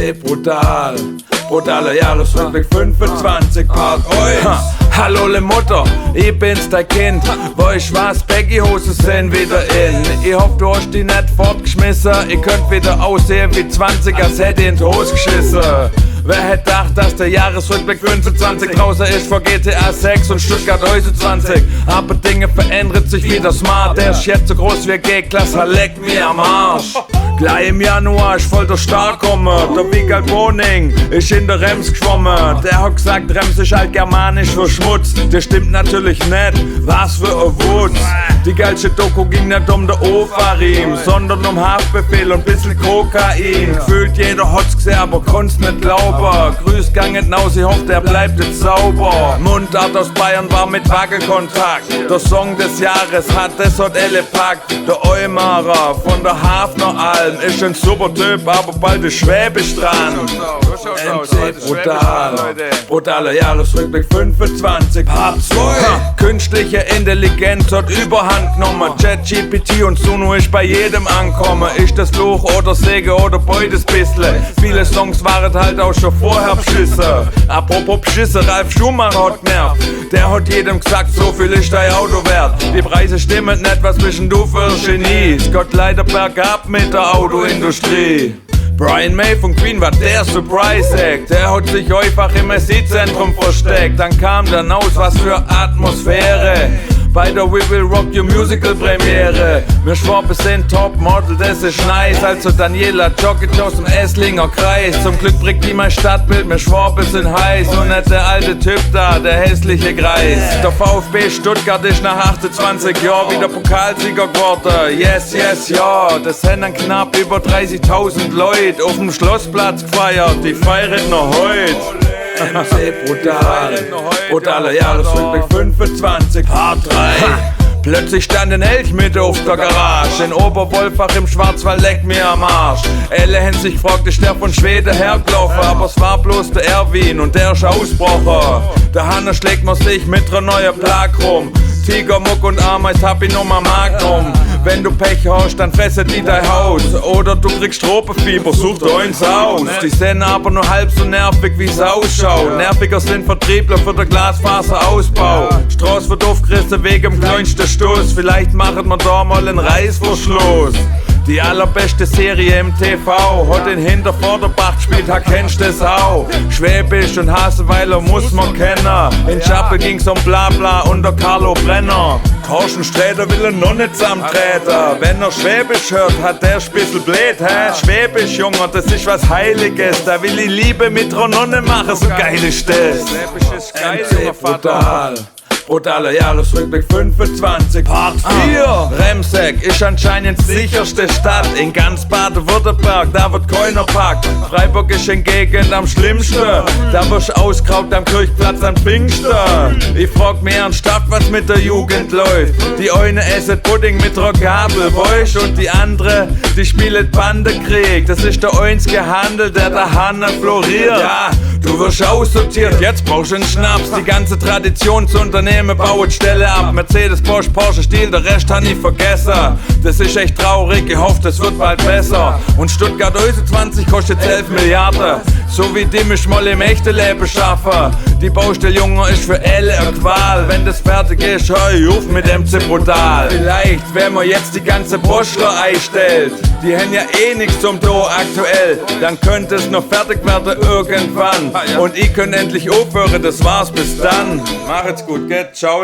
MC Brutal, brutaler Jahresrückblick 25 Part 1. Hallo le Mutter, ich bin's dein Kind. Weißt was, Baggy-Hosen sind wieder in. Ich hoff, du hast die nicht fortgeschmissen. Ich könnt wieder aussehen wie 20, als hätte ich in die Hose geschissen. Wer hätte gedacht, dass der Jahresrückblick 25 draußen ist vor GTA 6 und Stuttgart 20. Aber Dinge verändern sich wieder smart. Der ist jetzt so groß wie G-Klasse, leck mir am Arsch. Gleich im Januar ist voll der Starkommer. Der Wiegald Boning ist in der Rems geschwommen. Der hat gesagt, Rems ist halt germanisch für Schmutz. Das stimmt natürlich nicht, was für ein Wutz. Die geilste Doku ging nicht um den Ofarim, sondern um Haftbefehl und bissl Kokain. Gefühlt jeder hat's gesehen, aber konnt's nicht glauben. Grüß ganget naus, ich hoffe, der bleibt jetzt sauber. Mundart aus Bayern war mit Wackelkontakt. Der Song des Jahres hat das hat elle packt. Der Eumarer von der Hafner Alm ist ein super Typ, aber bald ist Schwäbisch dran. MC Brutal, brutaler Jahresrückblick 25 Part 2. Künstliche Intelligenz hat Überhand genommen. ChatGPT und Suno ist bei jedem ankommen. Ist das Fluch oder Segen oder beides bissle. Viele Songs waren halt auch schon vorher beschissen. Apropos beschissen, Ralf Schumacher hat genervt. Der hat jedem gesagt, so viel ist dein Auto wert. Die Preise stimmen nicht, was bist denn du für ein Genie? Es geht leider bergab mit der Autoindustrie. Brian May von Queen war der Surprise Act. Der hat sich einfach im SI-Zentrum versteckt. Dann kam dann aus, was für Atmosphäre bei der We Will Rock You Musical Premiere. Wir Schwaben sind Topmodel, das ist nice. Also Daniela Jokic aus dem Esslinger Kreis. Zum Glück bringt die mein Stadtbild, wir Schwaben sind heiß. Und nicht der alte Typ da, der hässliche Greis. Der VfB Stuttgart ist nach 28 Jahren wieder Pokalsieger geworden. Yes, yes, ja. Das sind dann knapp über 30.000 Leute auf dem Schlossplatz gefeiert. Die feiern noch heute. MC Brutal, brutaler Jahresrückblick 25 Part 3. Plötzlich stand ein Elch mit auf der Garage. In Oberwolfach im Schwarzwald, leck mir am Arsch. Elle haben sich gefragt, ist der von Schweden hergelaufen? Aber es war bloß der Erwin und der ist Ausbrocher. Der Hanne schlägt man sich mit einer neuen Plag rum. Tiger, Muck und Ameis hab ich noch mal Magnum. Wenn du Pech hast, dann fressen die dein Haus. Oder du kriegst Tropenfieber, such dir eins aus. Die sind aber nur halb so nervig, wie's ausschaut. Nerviger sind Vertriebler für den Glasfaserausbau. Straß wird aufgerissen wegen dem kleinsten Stoß. Vielleicht machen wir da mal einen Reißverschluss. Die allerbeste Serie im TV hat in Hintervorderbach gespielt, kennst das auch. Schwäbisch und Hasenweiler muss man kennen. In Schappel ging's um Blabla und der Carlo Brenner. Thorsten Sträter will er noch nicht zusammentreten. Wenn er Schwäbisch hört, hat der Spitzel blöd, hä? Schwäbisch, Junge, das ist was Heiliges. Da will ich Liebe mit der Nonne machen, so geil ist das. Schwäbisch ist geil, MC Brutal, brutaler Jahresrückblick 25 Part 4. Remseck ist anscheinend die sicherste Stadt in ganz Baden-Württemberg, da wird keiner packt. Freiburg ist hingegen am schlimmsten, da wirst ausgeraubt am Kirchplatz an Pfingsten. Ich frag mich ernsthaft, was mit der Jugend läuft. Die eine essen Pudding mit einer Gabel, weißt, und die andere, die spielt Bandekrieg. Das ist der einzige Handel, der Hanne floriert. Ja, du wirst aussortiert, jetzt brauchst du einen Schnaps. Die ganze Traditionsunternehmen bauen Stelle ab. Mercedes, Bosch, Porsche, Stil, der Rest hab ich vergessen. Das ist echt traurig, ich hoffe, das wird bald besser. Und Stuttgart 20 kostet 11 Milliarden. So wie die mich mal im echten Leben schaffen. Die Baustelle, Junge, ist für alle eine Qual. Wenn das fertig ist, hör ich auf mit MC Brutal. Vielleicht, wenn man jetzt die ganze Postler einstellt, die haben ja eh nichts zum Do aktuell, dann könnte es noch fertig werden irgendwann. Und ich könnt endlich aufhören, das war's bis dann. Macht's gut, geht, ciao.